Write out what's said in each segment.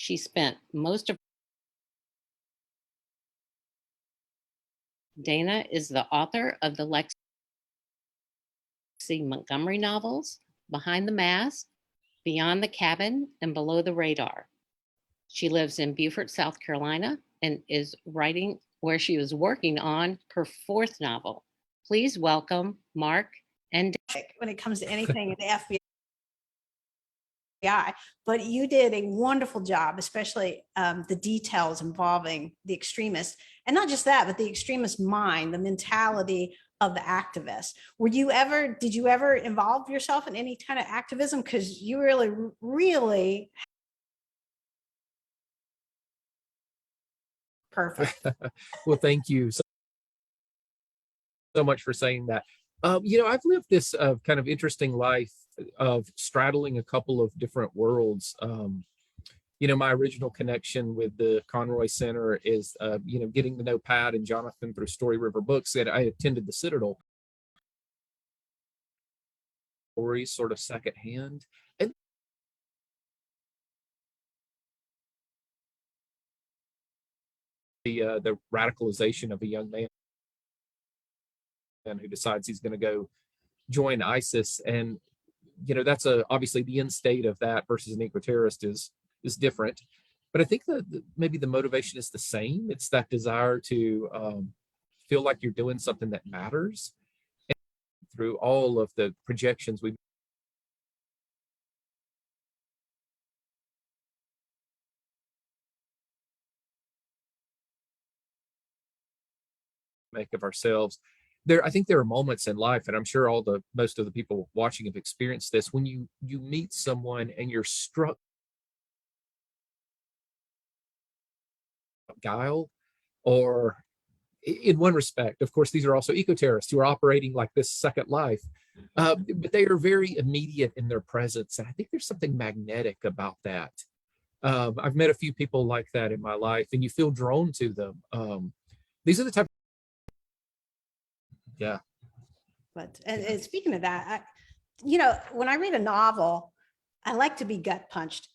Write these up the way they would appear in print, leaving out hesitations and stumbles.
She spent most of Dana is the author of the Lexi Montgomery novels, Behind the Mask, Beyond the Cabin, and Below the Radar. She lives in Beaufort, South Carolina, and is writing where she was working on her fourth novel. Please welcome Mark and Dana. When it comes to anything in the FBI, but you did a wonderful job, especially the details involving the extremist, and not just that, but the extremist mind, the mentality of the activist. Did you ever involve yourself in any kind of activism? Because you really perfect. Well, thank you so much for saying that. I've lived this kind of interesting life of straddling a couple of different worlds. My original connection with the Conroy Center is, getting to know Pat and Jonathan through Story River Books. And I attended the Citadel. Stories sort of secondhand. And the radicalization of a young man who decides he's going to go join ISIS. And, that's obviously the end state of that versus an ecoterrorist is different. But I think that maybe the motivation is the same. It's that desire to feel like you're doing something that matters. And through all of the projections we make of ourselves. I think there are moments in life, and I'm sure most of the people watching have experienced this, when you meet someone and you're struck guile, or in one respect, of course, these are also eco-terrorists who are operating like this second life, but they are very immediate in their presence, and I think there's something magnetic about that. I've met a few people like that in my life, and you feel drawn to them. These are the type. Yeah. But and speaking of that, when I read a novel, I like to be gut punched.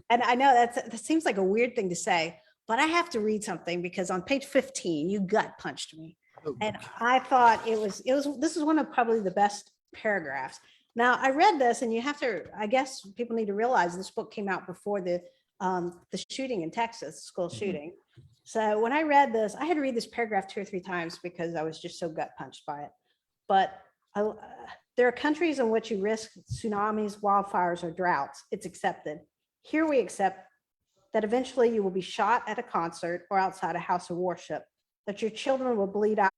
And I know that seems like a weird thing to say, but I have to read something because on page 15, you gut punched me. And I thought this is one of probably the best paragraphs. Now I read this, and I guess people need to realize this book came out before the shooting in Texas, school shooting. So when I read this, I had to read this paragraph 2 or 3 times because I was just so gut punched by it. But there are countries in which you risk tsunamis, wildfires, or droughts. It's accepted. Here we accept that eventually you will be shot at a concert or outside a house of worship, that your children will bleed out.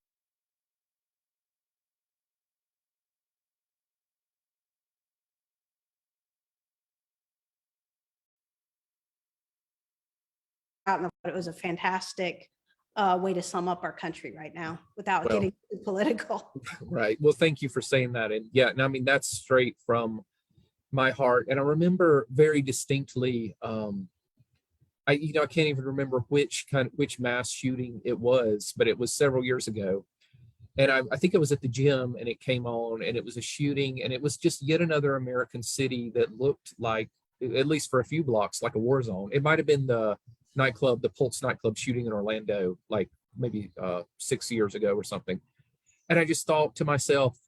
It was a fantastic way to sum up our country right now without getting too political. Right. Well, thank you for saying that. And yeah, and I mean, that's straight from my heart. And I remember very distinctly, I can't even remember which mass shooting it was, but it was several years ago. And I think it was at the gym, and it came on, and it was a shooting, and it was just yet another American city that looked like, at least for a few blocks, like a war zone. It might have been the Pulse nightclub shooting in Orlando, like maybe 6 years ago or something. And I just thought to myself,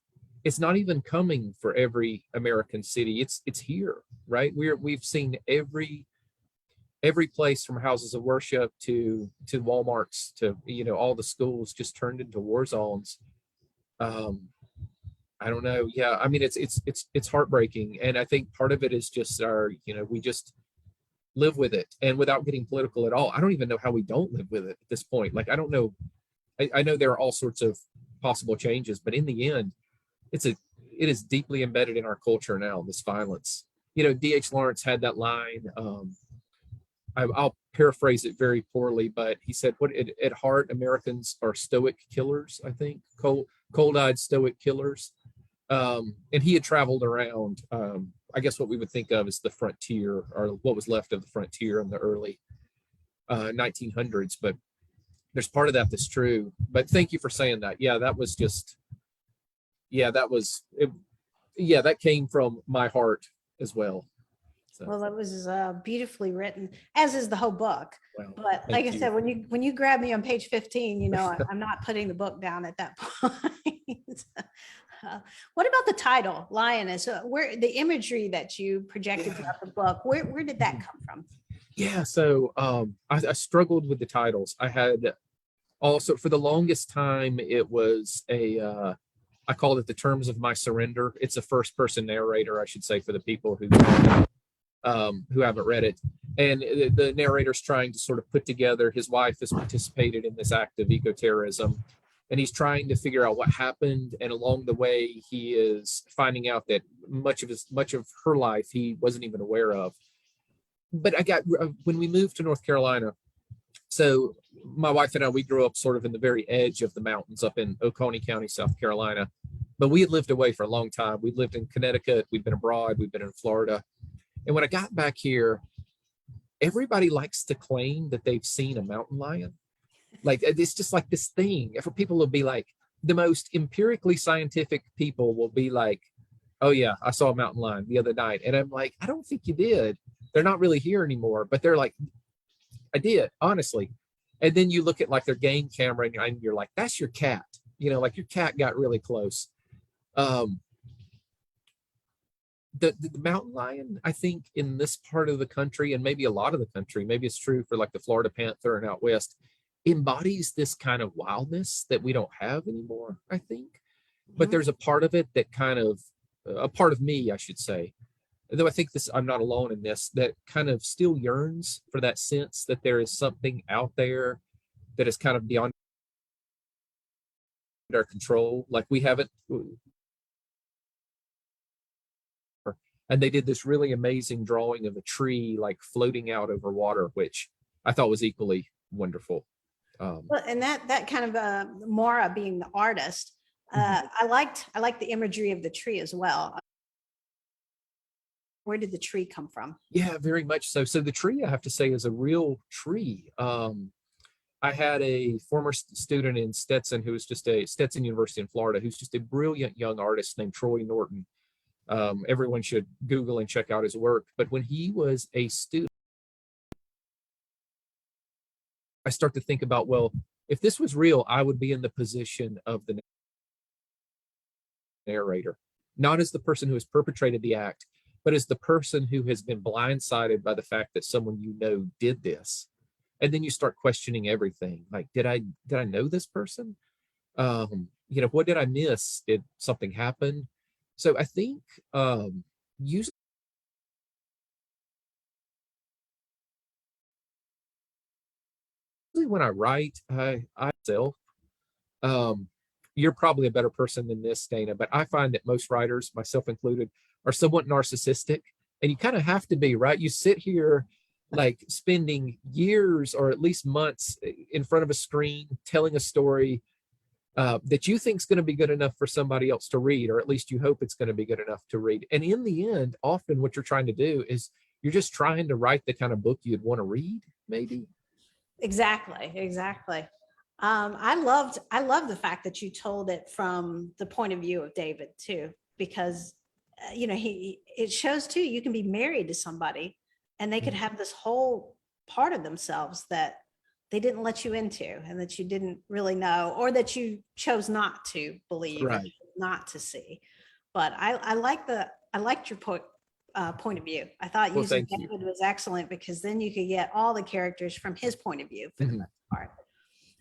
it's not even coming for every American city. It's here, right? We've seen every place from houses of worship to Walmarts to all the schools just turned into war zones. I don't know. Yeah, I mean it's heartbreaking, and I think part of it is just we just live with it, and without getting political at all. I don't even know how we don't live with it at this point. Like, I don't know. I know there are all sorts of possible changes, but in the end, it is deeply embedded in our culture now, this violence. D.H. Lawrence had that line. I'll paraphrase it very poorly, but he said, at heart, Americans are stoic killers, I think, cold-eyed stoic killers. And he had traveled around, I guess what we would think of as the frontier, or what was left of the frontier in the early 1900s. But there's part of that that's true. But thank you for saying that. Yeah, that was just, that came from my heart as well. So, Well, it was beautifully written, as is the whole book. well, But thank like I you. said, when you grab me on page 15, I'm not putting the book down at that point. What about the title, Lioness? Where the imagery that you projected throughout the book, where did that come from? Yeah, so I struggled with the titles. I had also, for the longest time, it was I called it The Terms of My Surrender. It's a first person narrator, I should say, for the people who haven't read it. And the narrator's trying to sort of put together, his wife has participated in this act of ecoterrorism, and he's trying to figure out what happened. And along the way, he is finding out that much of her life he wasn't even aware of. But when we moved to North Carolina, so my wife and I, we grew up sort of in the very edge of the mountains up in Oconee County, South Carolina. But we had lived away for a long time. We'd lived in Connecticut, we'd been abroad, we'd been in Florida. And when I got back here, everybody likes to claim that they've seen a mountain lion. Like, it's just like this thing. For people will be like, the most empirically scientific people will be like, oh yeah, I saw a mountain lion the other night. And I'm like, I don't think you did. They're not really here anymore. But they're like, I did, honestly. And then you look at like their game camera and you're like, that's your cat. Like your cat got really close. The mountain lion, I think in this part of the country, and maybe a lot of the country, maybe it's true for like the Florida panther and out west, embodies this kind of wildness that we don't have anymore, I think. But there's a part of it that a part of me, I should say, though I think I'm not alone in this, that kind of still yearns for that sense that there is something out there that is kind of beyond our control. Like we haven't, and they did this really amazing drawing of a tree like floating out over water, which I thought was equally wonderful. Well, and that kind of Maura being the artist, I liked the imagery of the tree as well. Where did the tree come from? Yeah, very much so. So the tree, I have to say, is a real tree. I had a former student in Stetson, who was just Stetson University in Florida, who's just a brilliant young artist named Troy Norton. Everyone should Google and check out his work. But when he was a student, I start to think about, well, if this was real, I would be in the position of the narrator, not as the person who has perpetrated the act, but as the person who has been blindsided by the fact that someone did this. And then you start questioning everything. Like, did I know this person? What did I miss? Did something happen? So I think usually when I write, I myself, you're probably a better person than this, Dana, but I find that most writers, myself included, are somewhat narcissistic, and you kind of have to be, right? You sit here like spending years or at least months in front of a screen telling a story that you think is going to be good enough for somebody else to read, or at least you hope it's going to be good enough to read. And in the end, often what you're trying to do is you're just trying to write the kind of book you'd want to read, maybe. Exactly. I loved the fact that you told it from the point of view of David too, because it shows too, you can be married to somebody and they could have this whole part of themselves that they didn't let you into and that you didn't really know, or that you chose not to believe, right, not to see. But I liked your point of view. I thought using David was excellent, because then you could get all the characters from his point of view for the most part.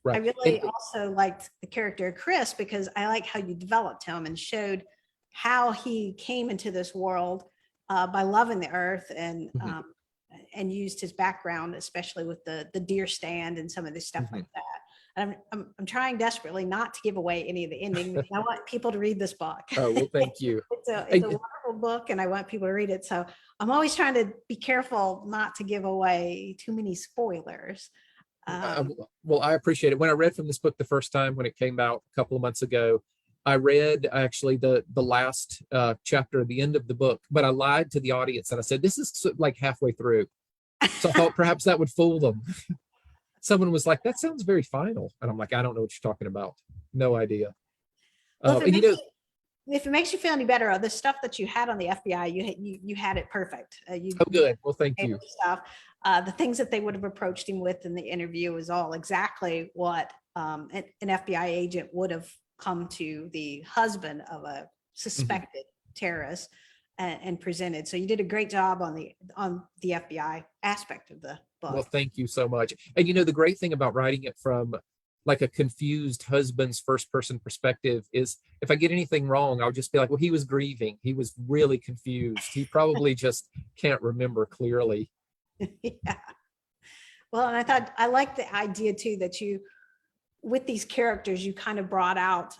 Right. I really also liked the character of Chris, because I like how you developed him and showed how he came into this world by loving the earth and used his background, especially with the deer stand and some of this stuff like that. And I'm trying desperately not to give away any of the ending, because I want people to read this book. Oh, well, thank you. It's a wonderful book, and I want people to read it. So I'm always trying to be careful not to give away too many spoilers. Well, I appreciate it. When I read from this book the first time, when it came out a couple of months ago, I read actually the last chapter, the end of the book, but I lied to the audience and I said, this is like halfway through. So I thought perhaps that would fool them. Someone was like, that sounds very final. And I'm like, I don't know what you're talking about. No idea. Well, if it makes you feel any better, the stuff that you had on the FBI, you had it perfect. Oh, good. Well, thank you. Stuff. The things that they would have approached him with in the interview was all exactly what an FBI agent would have come to the husband of a suspected terrorist and presented. So you did a great job on the FBI aspect of the book. Well, thank you so much. And the great thing about writing it from like a confused husband's first person perspective is if I get anything wrong, I'll just be like, well, he was grieving. He was really confused. He probably just can't remember clearly. Yeah. Well, and I like the idea too, that with these characters, you kind of brought out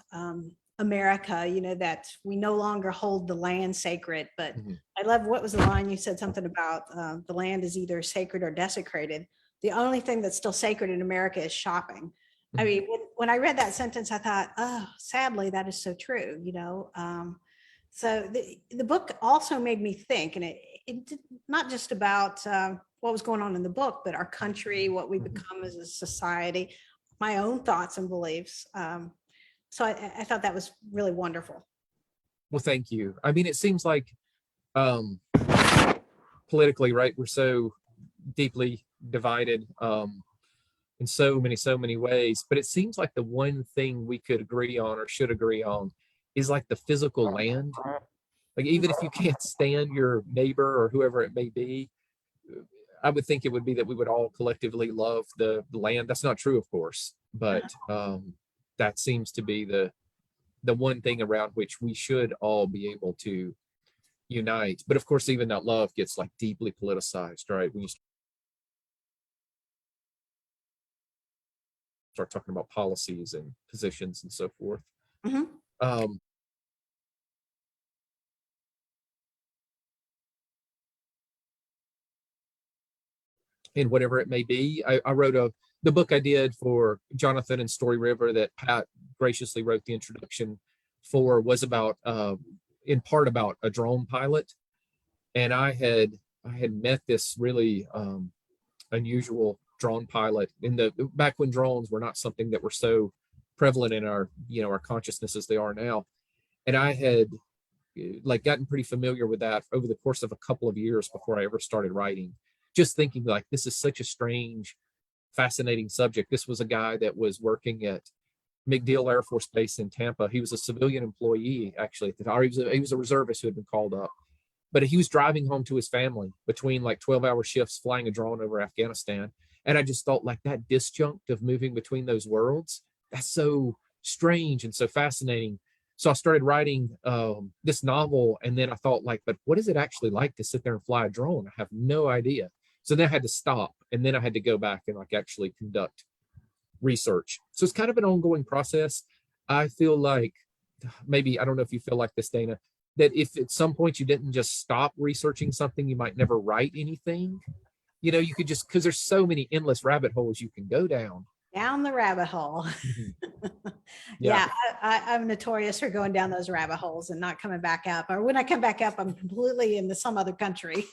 America, that we no longer hold the land sacred, but I love, what was the line you said, something about the land is either sacred or desecrated. The only thing that's still sacred in America is shopping. I mean, when I read that sentence, I thought, oh, sadly, that is so true, So the book also made me think, and it did not just about what was going on in the book, but our country, what we become as a society, my own thoughts and beliefs. So I thought that was really wonderful. Well, thank you. I mean, it seems like politically, right, we're so deeply divided in so many ways, but it seems like the one thing we could agree on or should agree on is like the physical land. Like, even if you can't stand your neighbor or whoever it may be, I would think it would be that we would all collectively love the land. That's not true, of course, but that seems to be the one thing around which we should all be able to unite. But of course, even that love gets like deeply politicized, right? When you start talking about policies and positions and so forth. And whatever it may be, I wrote the book I did for Jonathan and Story River that Pat graciously wrote the introduction for was about, in part about a drone pilot. And I had met this really unusual drone pilot back when drones were not something that were so prevalent in our consciousness as they are now. And I had like gotten pretty familiar with that over the course of a couple of years before I ever started writing, just thinking like, this is such a strange, fascinating subject. This was a guy that was working at MacDill Air Force Base in Tampa. He was a civilian employee, actually, at the time. He was a reservist who had been called up, but he was driving home to his family between like 12-hour shifts, flying a drone over Afghanistan. And I just thought, like, that disjunct of moving between those worlds, that's so strange and so fascinating. So I started writing this novel, and then I thought, like, but what is it actually like to sit there and fly a drone? I have no idea. So then I had to stop, and then I had to go back and like actually conduct research. So it's kind of an ongoing process. I feel like, maybe, I don't know if you feel like this, Dana, that if at some point you didn't just stop researching something, you might never write anything. You could just, because there's so many endless rabbit holes you can go down the rabbit hole. Yeah, I'm notorious for going down those rabbit holes and not coming back up. Or when I come back up, I'm completely into some other country.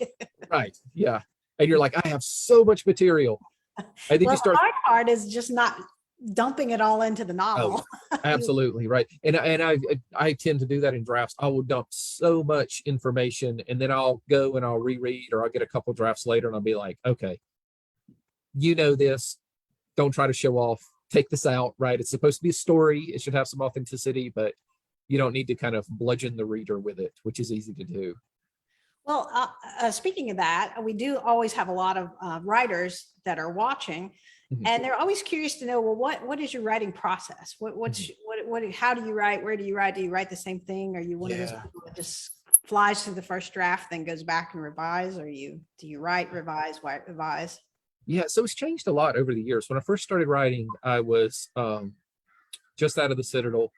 Right. Yeah. And you're like, I have so much material. I think well, you start. The hard part is just not dumping it all into the novel. Oh, absolutely right. And I tend to do that in drafts. I will dump so much information, and then I'll go and I'll reread, or I'll get a couple drafts later and I'll be like, okay, this, don't try to show off, take this out, right? It's supposed to be a story. It should have some authenticity, but you don't need to kind of bludgeon the reader with it, which is easy to do. Well, speaking of that, we do always have a lot of writers that are watching, and they're always curious to know, well, what is your writing process? How do you write? Where do you write? Do you write the same thing? Are you one of those people that just flies through the first draft, then goes back and revise? Or do you write, revise, write, revise? Yeah, so it's changed a lot over the years. When I first started writing, I was just out of the Citadel,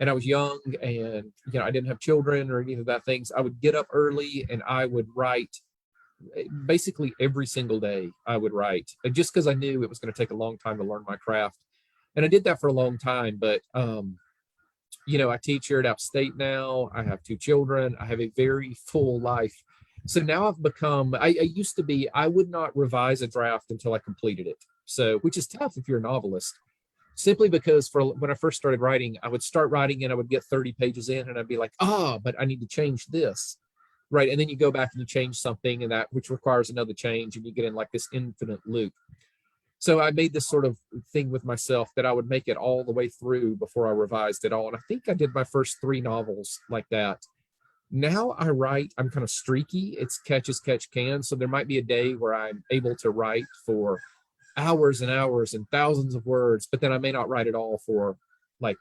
and I was young, and I didn't have children or any of that things. I would get up early and I would write basically every single day. I would write just because I knew it was going to take a long time to learn my craft, and I did that for a long time. But I teach here at App State now. I have 2 children. I have a very full life. So now I've become, I used to be, I would not revise a draft until I completed it. So, which is tough if you're a novelist. simply because when I first started writing, I would start writing and I would get 30 pages in and I'd be like, but I need to change this. Right. And then you go back and you change something, and that which requires another change, and you get in like this infinite loop. So I made this sort of thing with myself that I would make it all the way through before I revised it all. And I think I did my first 3 novels like that. Now I write, I'm kind of streaky. It's catch as catch can. So there might be a day where I'm able to write for hours and hours and thousands of words, but then I may not write at all for like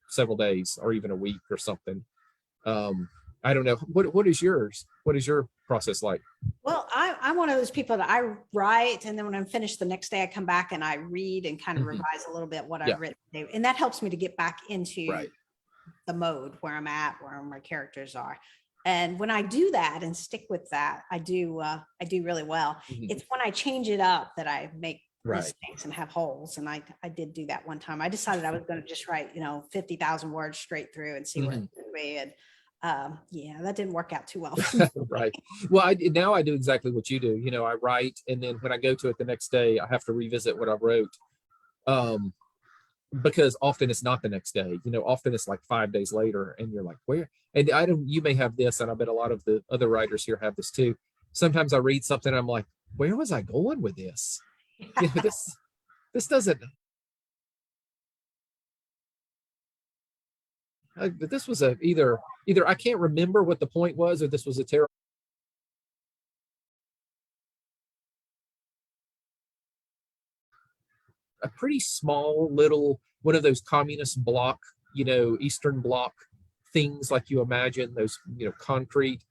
several days or even a week or something. I don't know. What is yours? What is your process like? Well, I'm one of those people that I write, and then when I'm finished the next day, I come back and I read and kind of revise a little bit what I've written. And that helps me to get back into the mode where I'm at, where my characters are. And when I do that and stick with that, I do really well. It's when I change it up that I make mistakes and have holes. And I did do that one time. I decided I was going to just write, 50,000 words straight through and see where it would be. And that didn't work out too well. Right. Well, now I do exactly what you do. I write, and then when I go to it the next day, I have to revisit what I wrote. Because often it's not the next day, often it's like 5 days later, and you're like, where? And you may have this, and I bet a lot of the other writers here have this too. Sometimes I read something, and I'm like, where was I going with this? This doesn't. This was either I can't remember what the point was, or this was a terrible. A pretty small little one of those communist block, Eastern Bloc things like you imagine, those, concrete.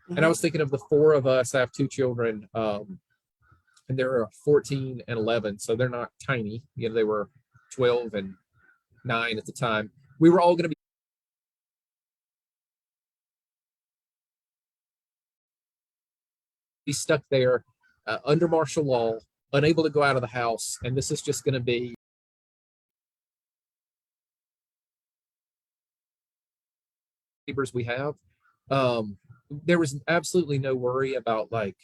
And I was thinking of the 4 of us. I have 2 children, and they're 14 and 11, so they're not tiny. They were 12 and 9 at the time. We were all going to be stuck there under martial law, unable to go out of the house, and this is just going to be neighbors we have. There was absolutely no worry about like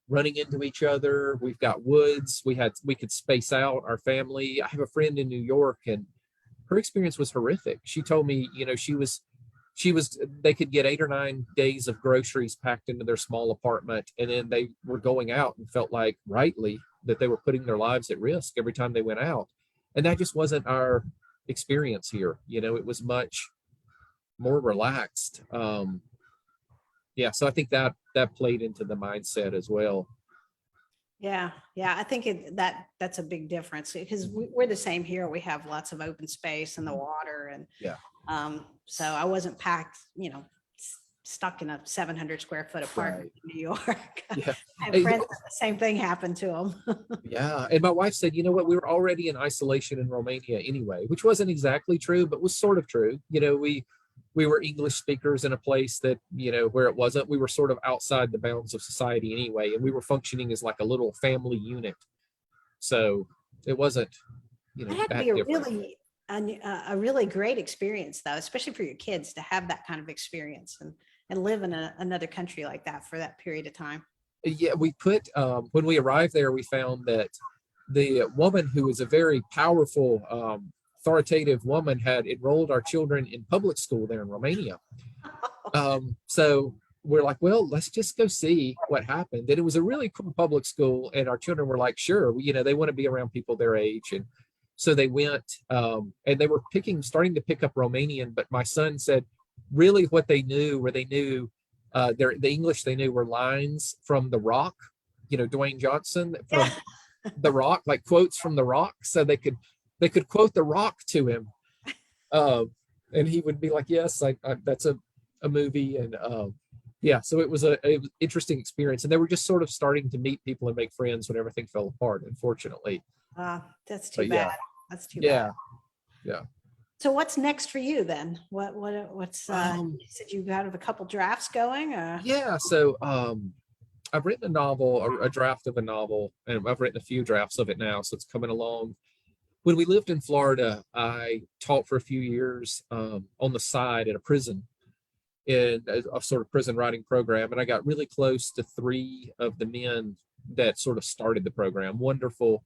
running into each other. We've got woods. We could space out our family. I have a friend in New York, and her experience was horrific. She told me, they could get 8 or 9 days of groceries packed into their small apartment, and then they were going out and felt like, rightly, that they were putting their lives at risk every time they went out. And that just wasn't our experience here. It was much more relaxed. So I think that played into the mindset as well. Yeah. I think that's a big difference, because we're the same here. We have lots of open space and the water, and so I wasn't packed, stuck in a 700 square foot apartment in New York. Yeah. I have friends, the same thing happened to them. Yeah. And my wife said, what, we were already in isolation in Romania anyway, which wasn't exactly true, but was sort of true. We were English speakers in a place that, where it wasn't. We were sort of outside the bounds of society anyway, and we were functioning as like a little family unit. So it wasn't, it had to be a really great experience, though, especially for your kids to have that kind of experience and live in another country like that for that period of time. Yeah, we put, when we arrived there, we found that the woman, who was a very powerful, authoritative woman, had enrolled our children in public school there in Romania. So we're like, well, let's just go see what happened. And it was a really cool public school, and our children were like, sure, they want to be around people their age. And so they went, and they were starting to pick up Romanian, but my son said really what they knew the English they knew were lines from The Rock, Dwayne Johnson from The Rock, like quotes from The Rock. So they could quote The Rock to him, and he would be like, yes, that's a movie. And so it was an interesting experience, and they were just sort of starting to meet people and make friends when everything fell apart, unfortunately. That's too bad. That's too bad. Yeah. So what's next for you then? What's you said you got a couple drafts going? So I've written a novel, a draft of a novel, and I've written a few drafts of it now, so it's coming along. When we lived in Florida, I taught for a few years on the side at a prison, in a sort of prison writing program, and I got really close to 3 of the men that sort of started the program. Wonderful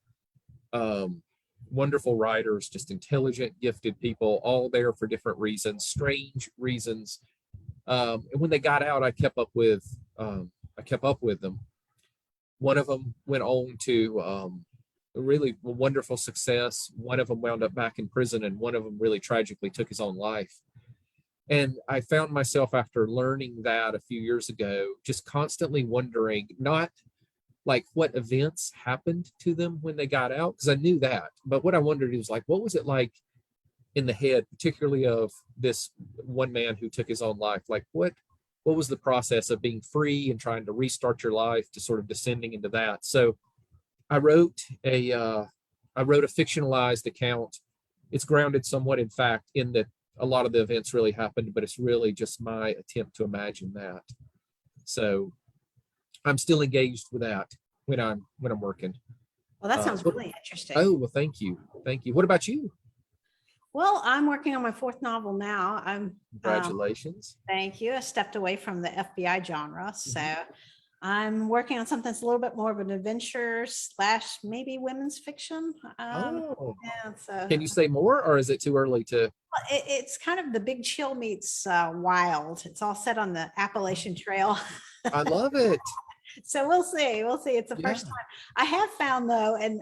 wonderful writers, just intelligent, gifted people, all there for different reasons, strange reasons. And when they got out, I kept up with them. One of them went on to a really wonderful success. One of them wound up back in prison, and one of them really tragically took his own life. And I found myself, after learning that a few years ago, just constantly wondering, not like what events happened to them when they got out, because I knew that, but what I wondered is like, what was it like in the head, particularly of this one man who took his own life? Like what was the process of being free and trying to restart your life to sort of descending into that? So I wrote a fictionalized account. It's grounded somewhat in fact, in that a lot of the events really happened, but it's really just my attempt to imagine that. So I'm still engaged with that when I'm working. Well, that sounds really interesting. Oh, well, thank you. What about you? Well, I'm working on my fourth novel now. Congratulations. Thank you. I stepped away from the FBI genre. So I'm working on something that's a little bit more of an adventure / maybe women's fiction. So can you say more, or is it too early to? It's kind of the Big Chill meets wild. It's all set on the Appalachian Trail. I love it. So we'll see. It's the first time. I have found though, and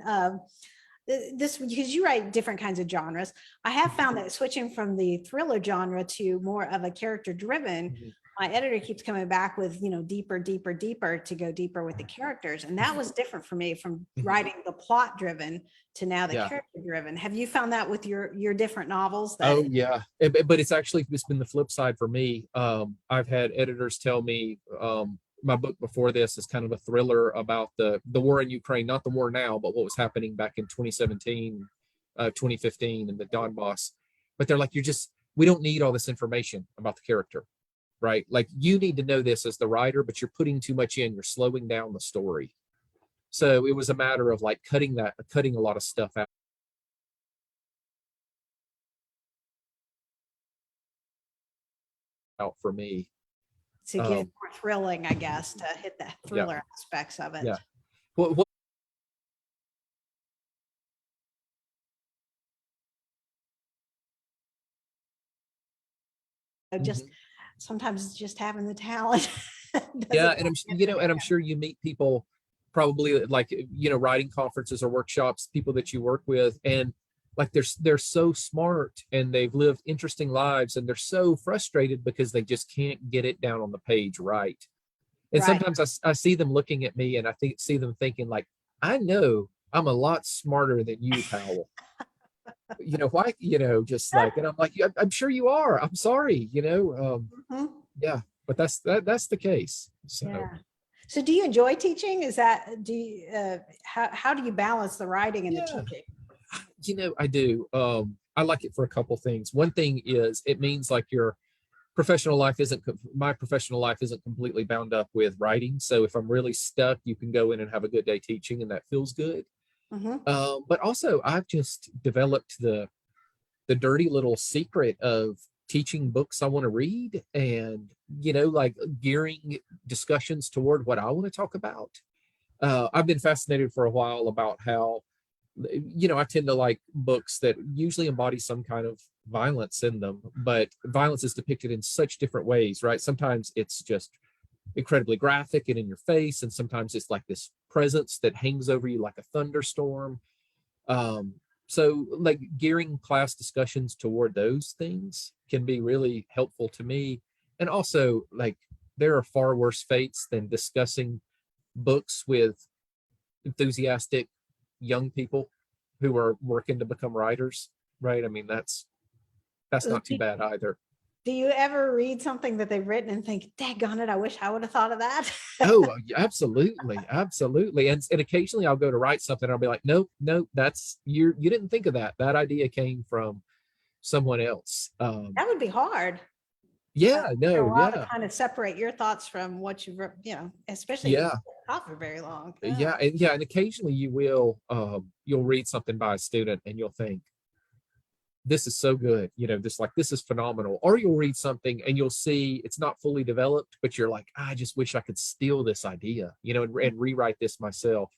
this, because you write different kinds of genres, I have found that switching from the thriller genre to more of a character driven, my editor keeps coming back with, deeper to go deeper with the characters. And that was different for me from writing the plot driven to now the character driven. Have you found that with your different novels? Oh yeah. But it's been the flip side for me. I've had editors tell me, my book before this is kind of a thriller about the war in Ukraine, not the war now, but what was happening back in 2017, 2015 in the Donbass. But they're like, we don't need all this information about the character, right? Like you need to know this as the writer, but you're putting too much in, you're slowing down the story. So it was a matter of like cutting a lot of stuff out for me. To get it more thrilling, I guess, to hit the thriller aspects of it. Yeah. What just sometimes it's just having the talent. And I'm sure you meet people probably like, writing conferences or workshops, people that you work with, and like they're so smart and they've lived interesting lives, and they're so frustrated because they just can't get it down on the page right. And sometimes I see them looking at me, and I see them thinking like, I know I'm a lot smarter than you, Powell. Why, just like, and I'm like, I'm sure you are. I'm sorry, but that's the case. So. Yeah. So do you enjoy teaching? How do you balance the writing and the teaching? I do. I like it for a couple things. One thing is it means like my professional life isn't completely bound up with writing. So if I'm really stuck, you can go in and have a good day teaching, and that feels good. But also I've just developed the dirty little secret of teaching books I want to read, and, like gearing discussions toward what I want to talk about. I've been fascinated for a while about how, I tend to like books that usually embody some kind of violence in them, but violence is depicted in such different ways, right? Sometimes it's just incredibly graphic and in your face, and sometimes it's like this presence that hangs over you like a thunderstorm. So like gearing class discussions toward those things can be really helpful to me. And also, like, there are far worse fates than discussing books with enthusiastic young people who are working to become writers, right? I mean, that's not too bad either. Do you ever read something that they've written and think, daggone it, I wish I would have thought of that? Oh, absolutely. And occasionally I'll go to write something and I'll be like, nope, that's you didn't think of that. That idea came from someone else. That would be hard. To kind of separate your thoughts from what you've, especially if you've been off for very long. And occasionally you'll read something by a student and you'll think, this is so good, this is phenomenal. Or you'll read something and you'll see it's not fully developed, but you're like, I just wish I could steal this idea, and rewrite this myself.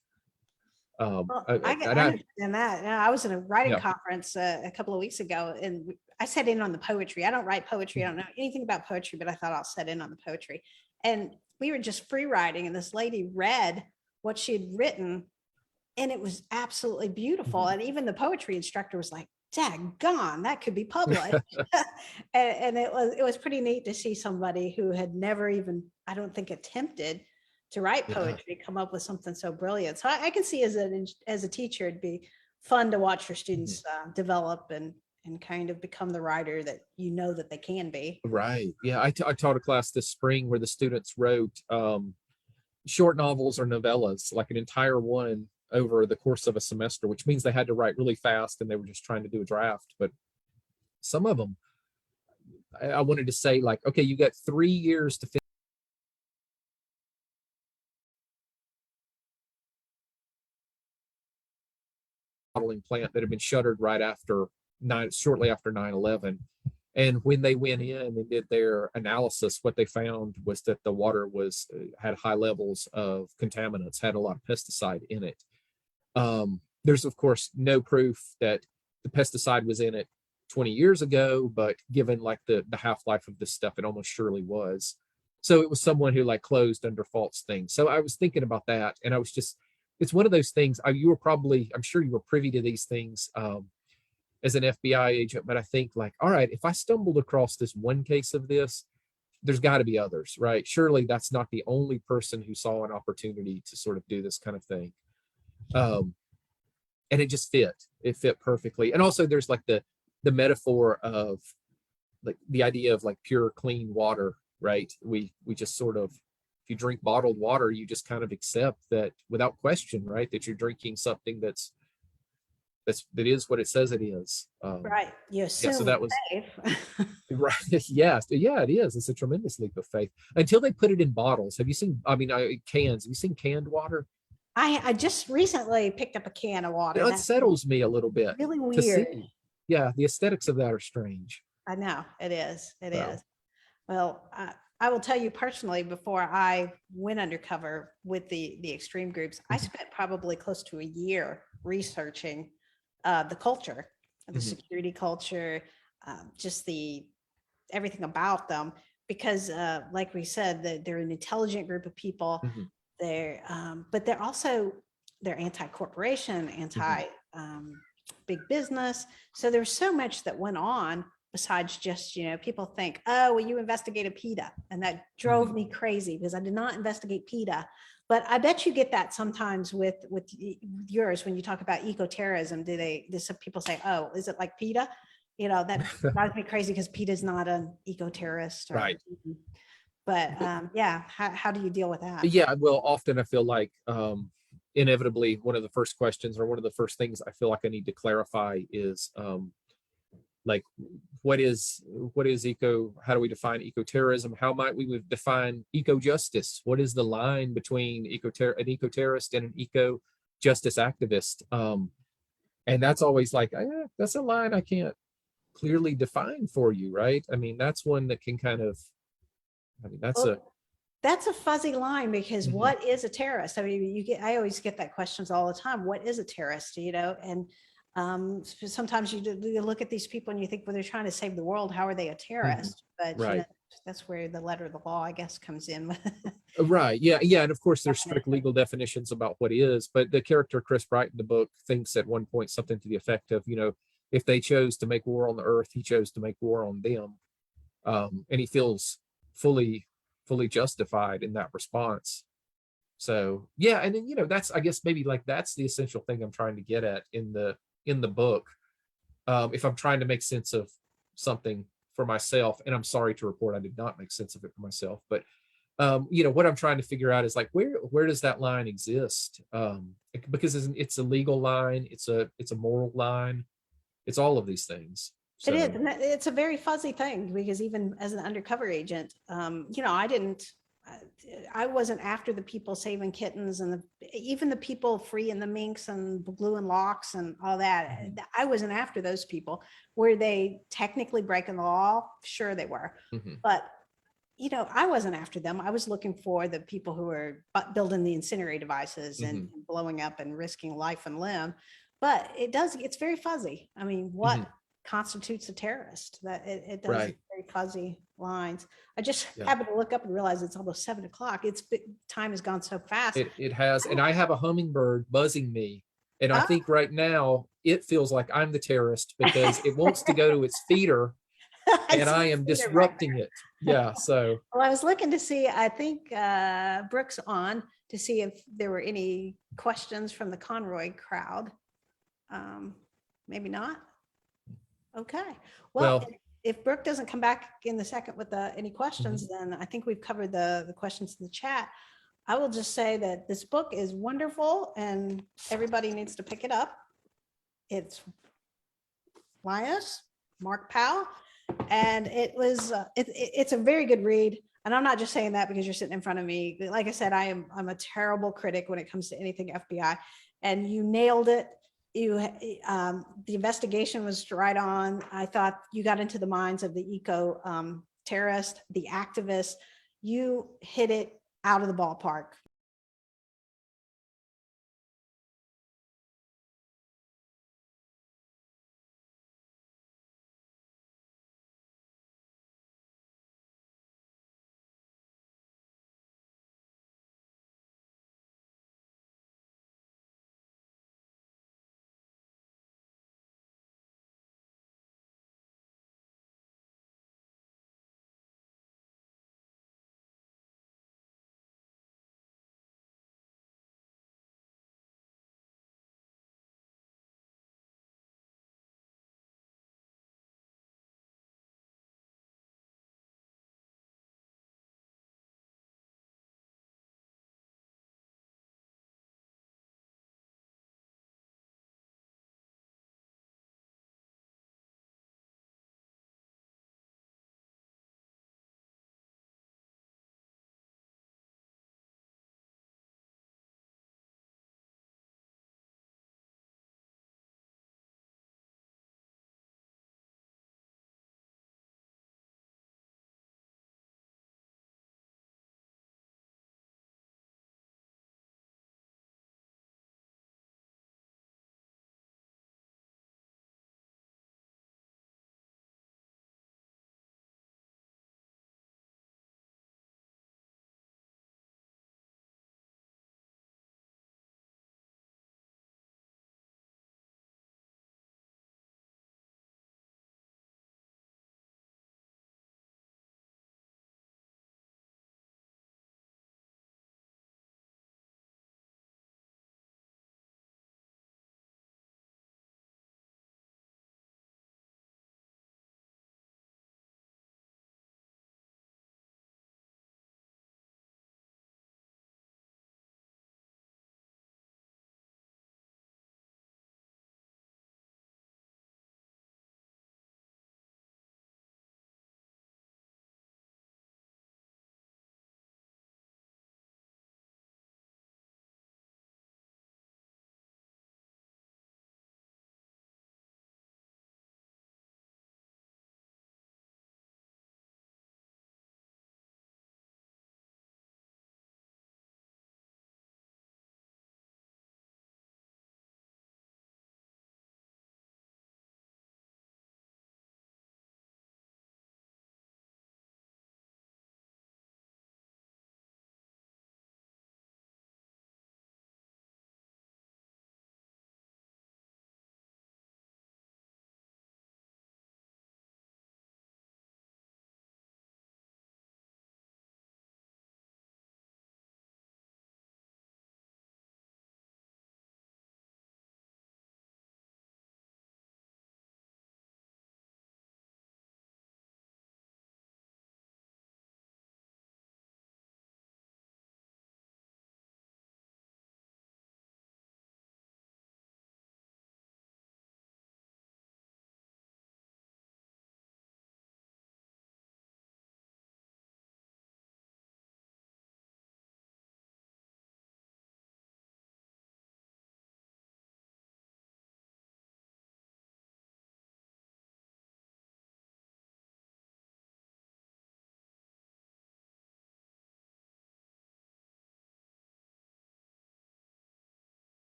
Well, I, I and I, understand that. Yeah, I was in a writing yeah, conference a couple of weeks ago, and I sat in on the poetry. I don't write poetry. I don't know anything about poetry, but I thought I'll set in on the poetry. And we were just free writing, and this lady read what she had written, and it was absolutely beautiful. And even the poetry instructor was like, "Daggone, that could be published." And it was pretty neat to see somebody who had never even, I don't think, attempted to write yeah. poetry come up with something so brilliant. So I can see as a teacher, it'd be fun to watch your students develop and kind of become the writer that you know that they can be. Right. Yeah. I taught a class this spring where the students wrote short novels or novellas, like an entire one over the course of a semester, which means they had to write really fast and they were just trying to do a draft. But some of them, I wanted to say, like, okay, you got 3 years to finish a bottling plant that had been shuttered shortly after 9/11. And when they went in and did their analysis, what they found was that the water had high levels of contaminants, had a lot of pesticide in it. There's of course no proof that the pesticide was in it 20 years ago, but given like the half-life of this stuff, it almost surely was. So it was someone who like closed under false things. So I was thinking about that, and it's one of those things. I'm sure you were privy to these things as an FBI agent, but I think like, all right, if I stumbled across this one case of this, there's got to be others, right? Surely that's not the only person who saw an opportunity to sort of do this kind of thing. And it just fit perfectly. And also there's like the metaphor of like the idea of like pure clean water, right? We just sort of, if you drink bottled water, you just kind of accept that without question, right? That you're drinking something that is what it says it is. Right. You Yeah, so assume that was it's safe. right. Yes, yeah, it is. It's a tremendous leap of faith until they put it in bottles. Have you seen? I mean, cans. Have you seen canned water? I just recently picked up a can of It water. That's unsettles me a little bit really to weird. see. Yeah, the aesthetics of that are strange. I know it is. It So, is. Well, I will tell you personally, before I went undercover with the extreme groups, I spent probably close to a year researching the culture, the security culture, just everything about them, because like we said, they're an intelligent group of people. But they're anti-corporation, anti big business. So there's so much that went on besides just, people think, oh, well, you investigated PETA. And that drove me crazy because I did not investigate PETA. But I bet you get that sometimes with yours when you talk about ecoterrorism. Do some people say, oh, is it like PETA? That drives me crazy because PETA is not an eco-terrorist. right. But yeah, how do you deal with that? Yeah, well, often I feel like inevitably one of the first questions or one of the first things I feel like I need to clarify is like what is how do we define eco-terrorism? How might we define eco-justice? What is the line between an eco-terrorist and an eco-justice activist? And that's always like, that's a line I can't clearly define for you, right? I mean, that's one that can kind of, that's a fuzzy line because what is a terrorist? I mean, I always get that questions all the time. What is a terrorist? And sometimes you look at these people and you think, well, they're trying to save the world. How are they a terrorist? But right. That's where the letter of the law, I guess, comes in. Right. Yeah. And of course, there's strict legal definitions about what is. But the character Chris Bright in the book thinks at one point something to the effect of, if they chose to make war on the earth, he chose to make war on them, and he feels fully justified in that response. So yeah, and then that's, I guess, maybe like that's the essential thing I'm trying to get at in the book. If I'm trying to make sense of something for myself, and I'm sorry to report I did not make sense of it for myself, but what I'm trying to figure out is like where does that line exist? Because it's a legal line, it's a moral line, it's all of these things. So. It is, and it's a very fuzzy thing because even as an undercover agent, I wasn't after the people saving kittens and even the people freeing the minks and the blue and locks and all that. I wasn't after those people. Were they technically breaking the law? Sure they were. But I wasn't after them. I was looking for the people who were building the incendiary devices and blowing up and risking life and limb. But it's very fuzzy. I mean, what constitutes a terrorist? That it does Right. very fuzzy lines. I just Yeah. happened to look up and realize it's almost 7:00. Time has gone so fast. It has, and I have a hummingbird buzzing me. And I Ah. think right now it feels like I'm the terrorist because it wants to go to its feeder and I am disrupting it. Yeah. So, Well, I was looking to see, I think Brooke's on to see if there were any questions from the Conroy crowd. Maybe not. Okay. Well, if Brooke doesn't come back in the second with any questions, then I think we've covered the questions in the chat. I will just say that this book is wonderful and everybody needs to pick it up. It's Lioness, Mark Powell, and it's a very good read. And I'm not just saying that because you're sitting in front of me. Like I said, I'm a terrible critic when it comes to anything FBI, and you nailed it. The investigation was right on. I thought you got into the minds of the eco terrorist, the activists. You hit it out of the ballpark